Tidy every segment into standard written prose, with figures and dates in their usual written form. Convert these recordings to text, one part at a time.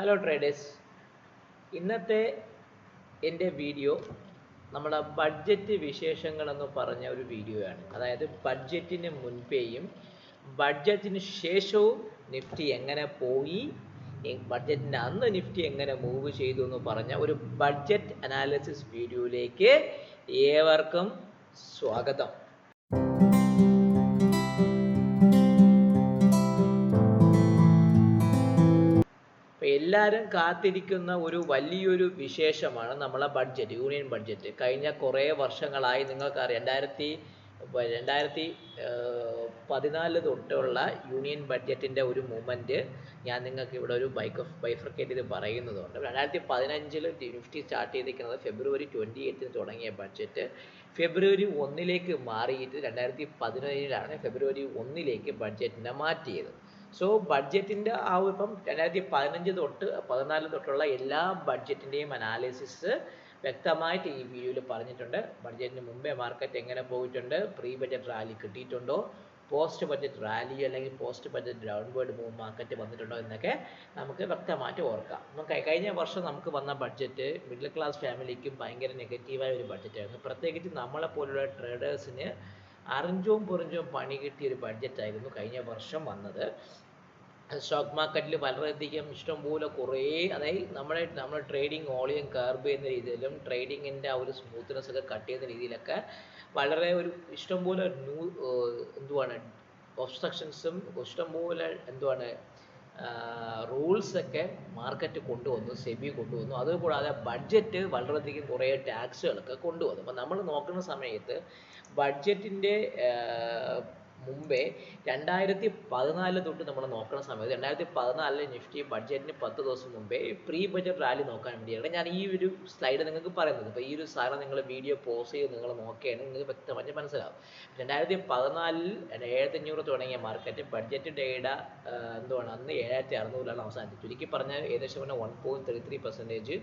Hello traders, ഇന്നത്തെ എൻ്റെ video നമ്മുടെ ബഡ്ജറ്റ് വിശേഷങ്ങളെന്ന് പറഞ്ഞ ഒരു വീഡിയോയാണ്. അതായത് ബഡ്ജറ്റിന് മുൻപേയും ബഡ്ജറ്റിന് ശേഷവും നിഫ്റ്റി എങ്ങനെ പോയി, ബഡ്ജറ്റിൻ്റെ അന്ന് നിഫ്റ്റി എങ്ങനെ മൂവ് ചെയ്തു എന്ന് പറഞ്ഞ ഒരു ബഡ്ജറ്റ് അനാലിസിസ് വീഡിയോയിലേക്ക് ഏവർക്കും സ്വാഗതം. എല്ലാവരും കാത്തിരിക്കുന്ന ഒരു വലിയൊരു വിശേഷമാണ് നമ്മളെ ബഡ്ജറ്റ്, യൂണിയൻ ബഡ്ജറ്റ്. കഴിഞ്ഞ കുറേ വർഷങ്ങളായി നിങ്ങൾക്കറിയാം, 2014 തൊട്ടുള്ള യൂണിയൻ ബഡ്ജറ്റിൻ്റെ ഒരു മൂവ്മെൻറ്റ് ഞാൻ നിങ്ങൾക്ക് ഇവിടെ ഒരു ബൈഫർക്കേറ്റ് ചെയ്ത് പറയുന്നതുകൊണ്ട്. 2015 നിഫ്റ്റി സ്റ്റാർട്ട് ചെയ്തിരിക്കുന്നത് ഫെബ്രുവരി 28 തുടങ്ങിയ ബഡ്ജറ്റ് ഫെബ്രുവരി 1 മാറിയിട്ട് 2017 ഫെബ്രുവരി 1 ബഡ്ജറ്റിനെ മാറ്റിയത്. സോ ബഡ്ജറ്റിൻ്റെ ഇപ്പം 2015 തൊട്ട് 14 തൊട്ടുള്ള എല്ലാ ബഡ്ജറ്റിൻ്റെയും അനാലിസിസ് വ്യക്തമായിട്ട് ഈ വീഡിയോയിൽ പറഞ്ഞിട്ടുണ്ട്. ബഡ്ജറ്റിന് മുമ്പേ മാർക്കറ്റ് എങ്ങനെ പോയിട്ടുണ്ട്, പ്രീ ബഡ്ജറ്റ് റാലി കിട്ടിയിട്ടുണ്ടോ, പോസ്റ്റ് ബഡ്ജറ്റ് റാലി അല്ലെങ്കിൽ post budget downward move market വന്നിട്ടുണ്ടോ എന്നൊക്കെ നമുക്ക് വ്യക്തമായിട്ട് ഓർക്കാം. കഴിഞ്ഞ വർഷം നമുക്ക് വന്ന ബഡ്ജറ്റ് മിഡിൽ ക്ലാസ് ഫാമിലിക്കും ഭയങ്കര നെഗറ്റീവായ ഒരു ബഡ്ജറ്റായിരുന്നു. പ്രത്യേകിച്ച് നമ്മളെപ്പോലുള്ള ട്രേഡേഴ്സിന് അറിഞ്ചും പൊറിഞ്ചും പണി കിട്ടിയ ഒരു ബഡ്ജറ്റായിരുന്നു കഴിഞ്ഞ വർഷം വന്നത്. സ്റ്റോക്ക് മാർക്കറ്റിൽ വളരെയധികം ഇഷ്ടംപോലെ കുറേ, അതായത് നമ്മുടെ ട്രേഡിങ് വോളിയം കർബ് ചെയ്യുന്ന രീതിയിലും ട്രേഡിങ്ങിൻ്റെ ആ ഒരു സ്മൂത്ത്നെസ് ഒക്കെ കട്ട് ചെയ്യുന്ന രീതിയിലൊക്കെ വളരെ ഒരു ഇഷ്ടംപോലെ ഒബ്സ്ട്രക്ഷൻസും ഇഷ്ടംപോലെ റൂൾസൊക്കെ മാർക്കറ്റ് കൊണ്ടുവന്നു, സെബി കൊണ്ടുവന്നു. അതുകൂടാതെ ബഡ്ജറ്റ് വളരെയധികം കുറേ ടാക്സുകളൊക്കെ കൊണ്ടുവന്നു. അപ്പോൾ നമ്മൾ നോക്കുന്ന സമയത്ത് ബഡ്ജറ്റിൻ്റെ മുമ്പേ 2014 തൊട്ട് നമ്മൾ നോക്കുന്ന സമയത്ത് 2014 നിഫ്റ്റി ബഡ്ജറ്റിന് 10 ദിവസം മുമ്പേ പ്രീ ബഡ്ജറ്റ് റാലി നോക്കാൻ വേണ്ടിയാണ് ഞാൻ ഈ ഒരു സ്ലൈഡ് നിങ്ങൾക്ക് പറയുന്നത്. അപ്പോൾ ഈ ഒരു സാധനം നിങ്ങൾ വീഡിയോ പോസ് ചെയ്ത് നിങ്ങൾ നോക്കുകയാണെങ്കിൽ നിങ്ങൾക്ക് വ്യക്തമായിട്ട് മനസ്സിലാവും. 2014 7500 തുടങ്ങിയ മാർക്കറ്റ് ബഡ്ജറ്റ് ഡേറ്റ അന്ന് 7600 അവസാനിച്ചു. ചുരുക്കി പറഞ്ഞാൽ ഏകദേശം 1.33%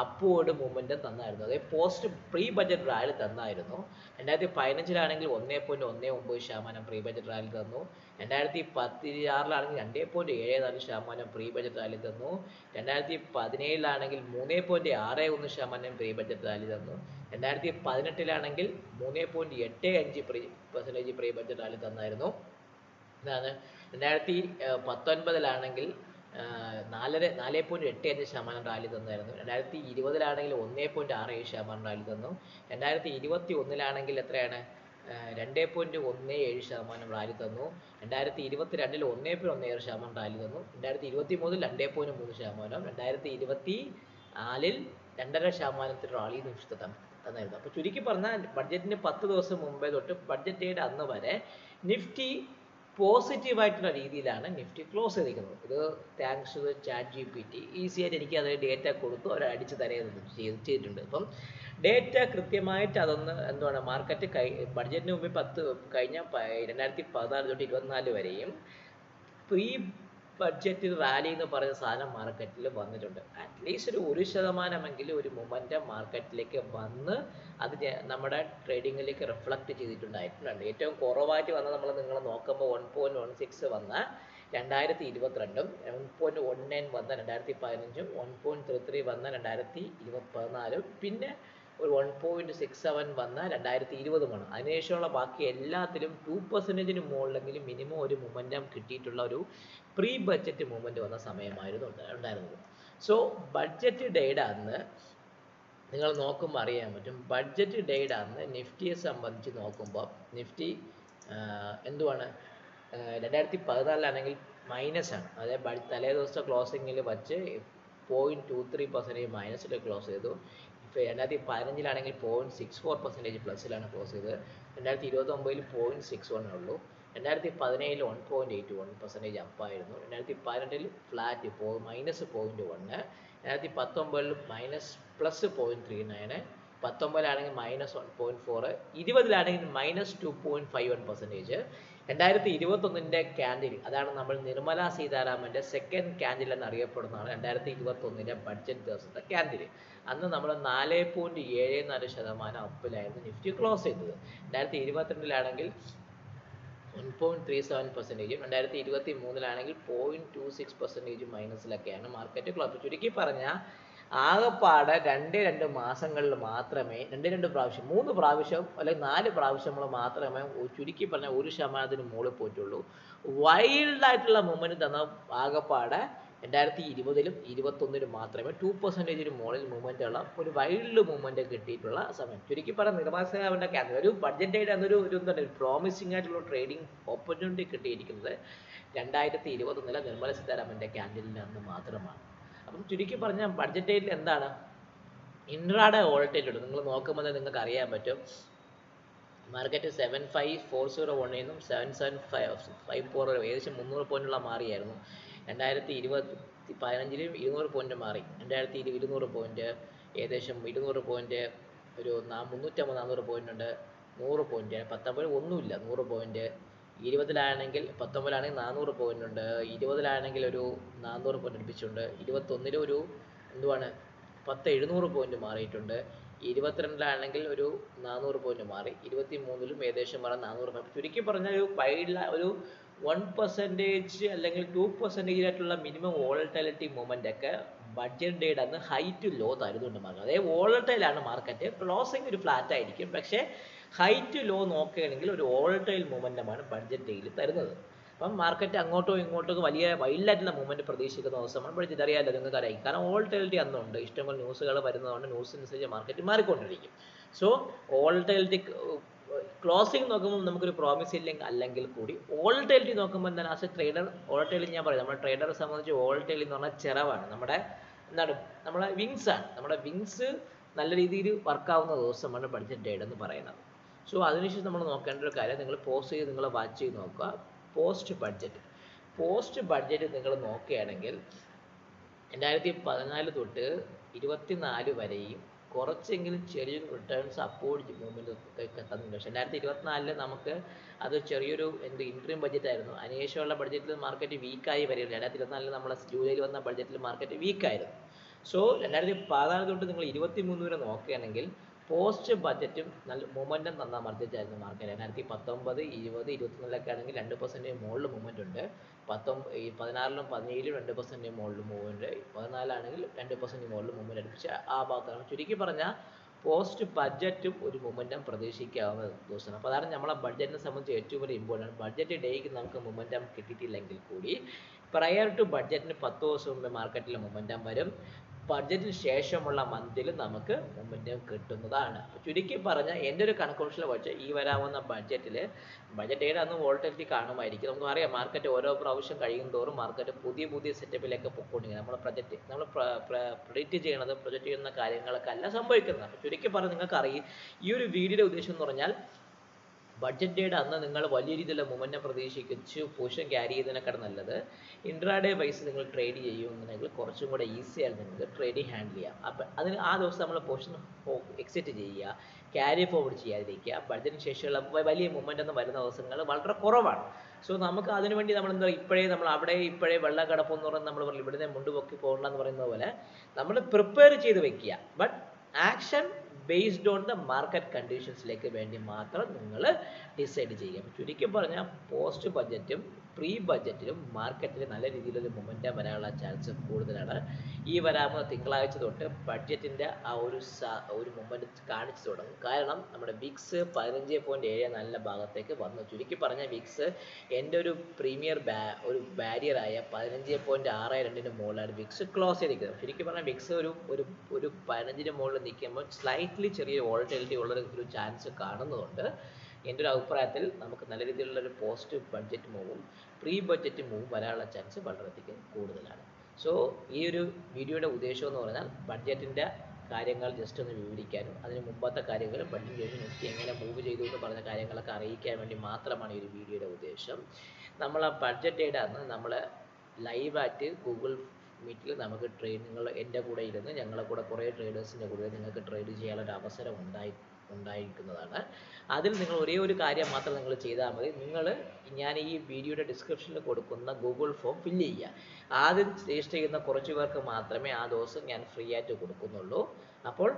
അപ്വേർഡ് മൂവ്മെൻറ്റ് തന്നായിരുന്നു. അതായത് പോസ്റ്റ് പ്രീ ബഡ്ജറ്റ് റാലി തന്നായിരുന്നു. 2015 1.19% പ്രീ ബഡ്ജറ്റ് റാലി തന്നു. 2016 2.74% പ്രീ ബഡ്ജറ്റ് റാലി തന്നു. 2017 3.61% പ്രീ ബഡ്ജറ്റ് റാലി തന്നു. 2018 3.85% പ്രീ ബഡ്ജറ്റ് റാലി തന്നായിരുന്നു. 2019 4.85% റാലി തന്നായിരുന്നു. 2020 1.67% റാലി തന്നു. 2021 എത്രയാണ്, 2.17% റാലി തന്നു. 2022 1.17% റാലി തന്നു. 2023 2.3%, 2024 2.5% റാലി തന്നായിരുന്നു. അപ്പോൾ ചുരുക്കി പറഞ്ഞാൽ ബഡ്ജറ്റിന് 10 ദിവസം മുമ്പേ തൊട്ട് ബഡ്ജറ്റ് അന്ന് വരെ നിഫ്റ്റി പോസിറ്റീവായിട്ടുള്ള രീതിയിലാണ് നിഫ്റ്റി ക്ലോസ് ചെയ്തിരിക്കുന്നത്. ഇത് താങ്ക്സ് ടു ChatGPT ഈസിയായിട്ട് എനിക്ക് അത് ഡേറ്റ കൊടുത്തു അവർ അടിച്ച് ചെയ്തിട്ടുണ്ട്. അപ്പം ഡേറ്റ കൃത്യമായിട്ട് അതൊന്ന് മാർക്കറ്റ് ബഡ്ജറ്റിന് മുമ്പ് കഴിഞ്ഞ 2014 തൊട്ട് 24 വരെയും പ്രീ ബഡ്ജറ്റ് റാലി എന്ന് പറയുന്ന സാധനം മാർക്കറ്റിൽ വന്നിട്ടുണ്ട്. അറ്റ്ലീസ്റ്റ് ഒരു 1% ഒരു മൊമെൻറ്റം മാർക്കറ്റിലേക്ക് വന്ന് അത് നമ്മുടെ ട്രേഡിങ്ങിലേക്ക് റിഫ്ലക്റ്റ് ചെയ്തിട്ടുണ്ടായിട്ടുണ്ട്. ഏറ്റവും കുറവായിട്ട് വന്നത് നിങ്ങൾ നോക്കുമ്പോൾ 1.16 വന്ന 2022, 1.19 വന്ന 2015, 1.33 വന്ന 2014, പിന്നെ ഒരു 1.67 വന്ന 2020. അതിനുശേഷമുള്ള ബാക്കി എല്ലാത്തിലും 2% മുകളിലെങ്കിലും മിനിമം ഒരു മൊമെൻറ്റം കിട്ടിയിട്ടുള്ള ഒരു പ്രീ ബഡ്ജറ്റ് മൂവ്മെൻറ്റ് വന്ന സമയമായിരുന്നു ഉണ്ടായിരുന്നത്. സോ ബഡ്ജറ്റ് ഡേയുടെ അന്ന് നിങ്ങൾ നോക്കുമ്പോൾ അറിയാൻ പറ്റും. ബഡ്ജറ്റ് ഡേയുടെ അന്ന് നിഫ്റ്റിയെ സംബന്ധിച്ച് നോക്കുമ്പോൾ നിഫ്റ്റി 2014 മൈനസാണ്. അതായത് തലേ ദിവസത്തെ ക്ലോസിങ്ങിൽ വച്ച് 0.23% മൈനസിൽ ക്ലോസ് ചെയ്തു. 2015 0.64% പ്ലസിലാണ് ക്ലോസ് ചെയ്തത്. 2029 0.61 ഉള്ളൂ. 2017 1.81% അപ്പായിരുന്നു. 2018 ഫ്ലാറ്റ് -0.1. 2019 +0.39. 19 -1.4. 20 -2.51%. 2021 ക്യാൻഡിൽ, അതാണ് നമ്മൾ നിർമ്മല സീതാരാമൻ്റെ സെക്കൻഡ് ക്യാൻഡിൽ എന്നറിയപ്പെടുന്നതാണ് 2021 ബഡ്ജറ്റ് ദിവസത്തെ ക്യാൻഡിൽ. അന്ന് നമ്മൾ 4.74% അപ്പിലായിരുന്നു നിഫ്റ്റി ക്ലോസ് ചെയ്തത്. 2022 1.37%, 2023 0.26% മൈനസിലൊക്കെയാണ് മാർക്കറ്റ് ക്ലോസ്. ചുരുക്കി പറഞ്ഞാൽ ആകെപ്പാടെ 2 മാസങ്ങളിൽ മാത്രമേ 2 പ്രാവശ്യം 3 പ്രാവശ്യം അല്ലെങ്കിൽ 4 പ്രാവശ്യങ്ങൾ മാത്രമേ ചുരുക്കി പറഞ്ഞാൽ 1% മുകളിൽ പോയിട്ടുള്ളൂ. വൈൽഡായിട്ടുള്ള മൂവ്മെൻറ്റ് തന്ന ആകെപ്പാടെ 2020-ലും 2021-ലും മാത്രമേ 2% മുകളിൽ മൂവ്മെൻ്റ് ഉള്ള ഒരു വൈൽഡ് മൂവ്മെൻറ്റ് കിട്ടിയിട്ടുള്ള സമയം. ചുരുക്കി പറഞ്ഞാൽ നിർമ്മാതാവിൻ്റെ ഒരു ബഡ്ജറ്റായിട്ട് അന്നൊരു എന്താണ് പ്രോമിസിംഗ് ആയിട്ടുള്ള ട്രേഡിംഗ് ഓപ്പർച്യൂണിറ്റി കിട്ടിയിരിക്കുന്നത് 2021 നിർമ്മല സീതാരാമൻ്റെ ക്യാൻഡിലിൽ അന്ന് മാത്രമാണ്. അപ്പം ചുരുക്കി പറഞ്ഞാൽ ബഡ്ജറ്റായിട്ട് എന്താണ് ഇൻട്രാഡേ വോളറ്റൈലിറ്റി ഉണ്ട്. നിങ്ങൾ നോക്കുമ്പോൾ നിങ്ങൾക്ക് അറിയാൻ പറ്റും മാർക്കറ്റ് 75401 നിന്നും 7754 ഏകദേശം 300 പോയിന്റുള്ള മാറിയായിരുന്നു. 2015-ലും 200 പോയിന്റ് മാറി. 2020 200 പോയിന്റ്, ഏകദേശം 200 പോയിന്റ്, ഒരു 350-400 പോയിന്റ് ഉണ്ട്, 100 പോയിന്റ്. 19 ഒന്നുമില്ല, 100 പോയിന്റ്. 20-ലാണെങ്കിൽ 19-ലാണെങ്കിൽ 400 പോയിന്റ് ഉണ്ട്. 20-ലാണെങ്കിൽ ഒരു 400 പോയിന്റ് അടുപ്പിച്ചുണ്ട്. 21-ലും ഒരു 700 പോയിന്റ് മാറിയിട്ടുണ്ട്. 22-ലാണെങ്കിൽ ഒരു 400 പോയിന്റ് മാറി. 23-ലും ഏകദേശം 400 പോയിന്റ്. ചുരുക്കി പറഞ്ഞാൽ ഒരു 1% അല്ലെങ്കിൽ 2% ആയിട്ടുള്ള മിനിമം വോളറ്റിലിറ്റി മൂവ്മെന്റ് ഒക്കെ ബഡ്ജറ്റ് ഡേയുടെ അന്ന് ഹൈ ടു ലോ തരുന്നുണ്ട് മാർക്കറ്റ്. അതായത് വോളറ്റൈലാണ് മാർക്കറ്റ്, ക്ലോസിംഗ് ഒരു ഫ്ലാറ്റ് ആയിരിക്കും, പക്ഷേ ഹൈ ടു ലോ നോക്കുകയാണെങ്കിൽ ഒരു വോളറ്റൈൽ മൂവ്മെന്റമാണ് ബഡ്ജറ്റ് ഡേയിൽ തരുന്നത്. അപ്പം മാർക്കറ്റ് അങ്ങോട്ടോ ഇങ്ങോട്ടോ വലിയ വൈൽഡായിട്ടുള്ള മൂവ്മെന്റ് പ്രതീക്ഷിക്കുന്ന ദിവസമാണ് ബഡ്ജറ്റ്. അറിയാമല്ലോ, നിങ്ങൾക്ക് അറിയാം. കാരണം വോളറ്റിലിറ്റി അന്നുണ്ട്, ഇഷ്ടംപോലെ ന്യൂസുകൾ വരുന്നതുകൊണ്ട് ന്യൂസിനനുസരിച്ച് മാർക്കറ്റ് മാറിക്കൊണ്ടിരിക്കും. സോ വോളറ്റിലിറ്റി ക്ലോസിംഗ് നോക്കുമ്പോൾ നമുക്കൊരു പ്രോമിസ് ഇല്ലെങ്കിൽ അല്ലെങ്കിൽ കൂടി വോളറ്റിലിറ്റി നോക്കുമ്പോൾ എന്താണ് ആസ് എ ട്രേഡർ വോളറ്റിലിറ്റി ഞാൻ പറയാം, നമ്മുടെ ട്രേഡറെ സംബന്ധിച്ച് വോളറ്റിലിറ്റി എന്ന് പറഞ്ഞാൽ ചിറവാണ്, നമ്മുടെ വിങ്സ് ആണ്. നമ്മുടെ വിങ്സ് നല്ല രീതിയിൽ വർക്കാവുന്ന ദിവസമാണ് ബഡ്ജറ്റ് ഡേറ്റ് എന്ന് പറയുന്നത്. സോ അതിനുശേഷം നമ്മൾ നോക്കേണ്ട ഒരു കാര്യം, നിങ്ങൾ പോസ് ചെയ്ത് നിങ്ങൾ വാച്ച് ചെയ്ത് നോക്കുക. പോസ്റ്റ് ബഡ്ജറ്റ് നിങ്ങൾ നോക്കുകയാണെങ്കിൽ 2014 തൊട്ട് 24 വരെയും കുറച്ചെങ്കിലും ചെറിയൊരു റിട്ടേൺസ് അപ്പോഴ് മൂവ്മെൻറ്റ് തന്നിട്ടുണ്ട്. പക്ഷേ 2024 നമുക്ക് അത് ചെറിയൊരു ഇൻട്രീം ബഡ്ജറ്റ് ആയിരുന്നു. അതിനുശേഷമുള്ള ബഡ്ജറ്റിൽ മാർക്കറ്റ് വീക്കായി വരികയാണ്. 2024 നമ്മൾ ജൂലൈയിൽ വന്ന ബഡ്ജറ്റിൽ മാർക്കറ്റ് വീക്കായിരുന്നു. സോ 2014 തൊട്ട് നിങ്ങൾ 23 വരെ നോക്കുകയാണെങ്കിൽ പോസ്റ്റ് ബഡ്ജറ്റും നല്ല മൊമെൻറ്റം തന്ന ബഡ്ജറ്റായിരുന്നു മാർക്കറ്റ്. 2019, 20, 21 ആണെങ്കിൽ 2% മുകളിൽ മൂവ്മെൻറ്റ് ഉണ്ട്. 16-ലും 17-ലും 2% മുകളിൽ മൂവ്മെൻറ്റ്, 14-ആണെങ്കിൽ 2% മുകളിൽ മൂവ്മെൻറ്റ് അടുപ്പിച്ച് ആ ഭാഗത്താണ്. ചുരുക്കി പറഞ്ഞാൽ പോസ്റ്റ് ബഡ്ജറ്റും ഒരു മൊമെൻറ്റം പ്രതീക്ഷിക്കാവുന്ന ദിവസമാണ്. അപ്പോൾ അതാണ് നമ്മളെ ബഡ്ജറ്റിനെ സംബന്ധിച്ച് ഏറ്റവും വലിയ ഇമ്പോർട്ടൻറ്റ്. ബഡ്ജറ്റ് ഡേക്ക് നമുക്ക് മൊമെൻറ്റം കിട്ടിയിട്ടില്ലെങ്കിൽ കൂടി പ്രയർ ടു ബഡ്ജറ്റിന് 10 ദിവസം മുമ്പ് മാർക്കറ്റിൽ മൊമെൻറ്റം വരും. ബഡ്ജറ്റിന് ശേഷമുള്ള മന്തിൽ നമുക്ക് മൊമെൻറ്റം കിട്ടുന്നതാണ്. ചുരുക്കി പറഞ്ഞാൽ എൻ്റെ ഒരു കൺക്ലൂഷനിൽ വെച്ച് ഈ വരാവുന്ന ബഡ്ജറ്റ് അന്ന് വോളറ്റിലിറ്റി കാണുമായിരിക്കും. നമുക്ക് അറിയാം മാർക്കറ്റ് ഓരോ പ്രാവശ്യം കഴിയും തോറും മാർക്കറ്റ് പുതിയ സെറ്റപ്പിലേക്ക് പൊയ്ക്കൊണ്ടിരിക്കുന്നത്. നമ്മൾ പ്രെഡിക്റ്റ് ചെയ്യണത് പ്രൊജക്റ്റ് ചെയ്യുന്ന കാര്യങ്ങളൊക്കെ അല്ല സംഭവിക്കുന്നത്. അപ്പോൾ ചുരുക്കി പറഞ്ഞാൽ നിങ്ങൾക്ക് അറിയാം ഈ ഒരു വീഡിയോയുടെ ഉദ്ദേശം എന്ന് പറഞ്ഞാൽ ബഡ്ജറ്റ് ഡേയുടെ അന്ന് നിങ്ങൾ വലിയ രീതിയിലുള്ള മൊമെൻറ്റം പ്രതീക്ഷിച്ച് പൊസിഷൻ ക്യാരി ചെയ്യുന്നതിനേക്കാൾ നല്ലത് ഇൻട്രാഡേ വൈസ് നിങ്ങൾ ട്രേഡ് ചെയ്യുമെന്നുണ്ടെങ്കിൽ കുറച്ചും കൂടെ ഈസി ആയിട്ട് നിങ്ങൾക്ക് ട്രേഡിങ് ഹാൻഡിൽ ചെയ്യാം. അപ്പം അതിന് ആ ദിവസം നമ്മൾ പൊസിഷൻ എക്സിറ്റ് ചെയ്യുക, ക്യാരി ഫോർവേഡ് ചെയ്യാതിരിക്കുക. ബഡ്ജറ്റിന് ശേഷമുള്ള വലിയ മൊമെൻറ്റ് എന്ന് വരുന്ന ദിവസങ്ങൾ വളരെ കുറവാണ്. സോ നമുക്ക് അതിനുവേണ്ടി നമ്മൾ ഇപ്പോഴേ വെള്ളം കിടപ്പെന്ന് പറഞ്ഞാൽ നമ്മൾ ഇവിടുന്ന് മുണ്ടുപൊക്കി പോകണമെന്ന് പറയുന്നത് പോലെ നമ്മൾ പ്രിപ്പയർ ചെയ്ത് വെക്കുക. But action based on the market കണ്ടീഷൻസിലേക്ക് വേണ്ടി മാത്രം നിങ്ങൾ ഡിസൈഡ് ചെയ്യുക. ചുരുക്കി പറഞ്ഞാൽ പോസ്റ്റ് ബഡ്ജറ്റും പ്രീ ബഡ്ജറ്റിലും മാർക്കറ്റിൽ നല്ല രീതിയിലൊരു മൊമെൻറ്റം വരാനുള്ള ചാൻസ് കൂടുതലാണ്. ഈ വരാവുന്ന തിങ്കളാഴ്ച തൊട്ട് ബഡ്ജറ്റിൻ്റെ ആ ഒരു മൊമെൻറ്റ് കാണിച്ചു തുടങ്ങും. കാരണം നമ്മുടെ വിക്സ് 15.74 ഭാഗത്തേക്ക് വന്നു. ചുരുക്കി പറഞ്ഞാൽ വിക്സ് എൻ്റെ ഒരു പ്രീമിയർ ഒരു ബാരിയറായ 15.62 മുകളിലാണ് വിക്സ് ക്ലോസ് ചെയ്തിരിക്കുന്നത്. ചുരുക്കി പറഞ്ഞാൽ വിക്സ് ഒരു 15 മുകളിൽ നിൽക്കുമ്പോൾ സ്ലൈറ്റ്ലി ചെറിയ വോളറ്റിലിറ്റി ഉള്ളൊരു ചാൻസ് കാണുന്നതുകൊണ്ട് എൻ്റെ ഒരു അഭിപ്രായത്തിൽ നമുക്ക് നല്ല രീതിയിലുള്ളൊരു പോസ്റ്റ് ബഡ്ജറ്റ് മൂവും പ്രീ ബഡ്ജറ്റ് മൂവും വരാനുള്ള ചാൻസ് വളരെയധികം കൂടുതലാണ്. സോ ഈ ഒരു വീഡിയോയുടെ ഉദ്ദേശം എന്ന് പറഞ്ഞാൽ ബഡ്ജറ്റിൻ്റെ കാര്യങ്ങൾ ജസ്റ്റ് ഒന്ന് വിവരിക്കാനും അതിന് മുമ്പത്തെ കാര്യങ്ങൾ ബഡ്ജറ്റ് നെഫ്റ്റി എങ്ങനെ മൂവ് ചെയ്തു എന്ന് പറഞ്ഞ കാര്യങ്ങളൊക്കെ അറിയിക്കാൻ വേണ്ടി മാത്രമാണ് ഈ ഒരു വീഡിയോയുടെ ഉദ്ദേശം. നമ്മൾ ആ ബഡ്ജറ്റ് അന്ന് നമ്മൾ ലൈവായിട്ട് ഗൂഗിൾ മീറ്റിൽ നമുക്ക് നിങ്ങൾ എൻ്റെ കൂടെ ഇരുന്ന് ഞങ്ങളെ കൂടെ കുറേ ട്രേഡേഴ്സിൻ്റെ കൂടെ നിങ്ങൾക്ക് ട്രേഡ് ചെയ്യാനുള്ള ഒരു അവസരം ഉണ്ടായിരിക്കുന്നതാണ്. അതിൽ നിങ്ങൾ ഒരേ ഒരു കാര്യം മാത്രം നിങ്ങൾ ചെയ്താൽ മതി. ഞാൻ ഈ വീഡിയോയുടെ ഡിസ്ക്രിപ്ഷനിൽ കൊടുക്കുന്ന ഗൂഗിൾ ഫോം ഫില്ല് ചെയ്യുക. ആദ്യം രജിസ്റ്റർ ചെയ്യുന്ന കുറച്ച് പേർക്ക് മാത്രമേ ആ ദിവസം ഞാൻ ഫ്രീ ആയിട്ട് കൊടുക്കുന്നുള്ളൂ. അപ്പോൾ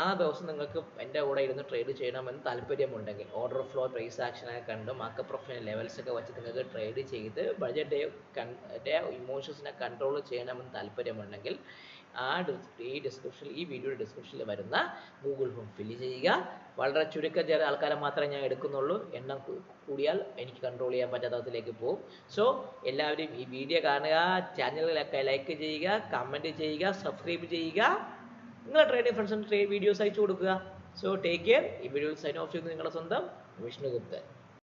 ആ ദിവസം നിങ്ങൾക്ക് എൻ്റെ കൂടെ ഇരുന്ന് ട്രേഡ് ചെയ്യണമെന്ന് താല്പര്യമുണ്ടെങ്കിൽ, ഓർഡർ ഫ്ലോ, പ്രൈസ് ആക്ഷനൊക്കെ കണ്ട് മാർക്കറ്റ് പ്രൊഫൈൽ ലെവൽസ് ഒക്കെ വെച്ച് നിങ്ങൾക്ക് ട്രേഡ് ചെയ്ത് ബഡ്ജറ്റ് ഇമോഷൻസിനെ കൺട്രോൾ ചെയ്യണമെന്ന് താല്പര്യമുണ്ടെങ്കിൽ ഈ വീഡിയോയുടെ ഡിസ്ക്രിപ്ഷനിൽ വരുന്ന ഗൂഗിൾ ഫോം ഫില്ല് ചെയ്യുക. വളരെ ചുരുക്കം ചില ആൾക്കാരെ മാത്രമേ ഞാൻ എടുക്കുന്നുള്ളൂ. എണ്ണം കൂടിയാൽ എനിക്ക് കൺട്രോൾ ചെയ്യാൻ പറ്റാത്തതിലേക്ക് പോകും. സോ എല്ലാവരും ഈ വീഡിയോ കാണുക, ചാനലുകളൊക്കെ ലൈക്ക് ചെയ്യുക, കമൻറ്റ് ചെയ്യുക, സബ്സ്ക്രൈബ് ചെയ്യുക. നിങ്ങളുടെ ട്രേഡിംഗ് ഫ്രണ്ട്സിന് വീഡിയോസ് അയച്ചു കൊടുക്കുക. So take care. ഈ വീഡിയോയിൽ സൈൻ ഓഫ് ചെയ്യുന്നത് നിങ്ങളുടെ സ്വന്തം വിഷ്ണുഗുപ്തൻ.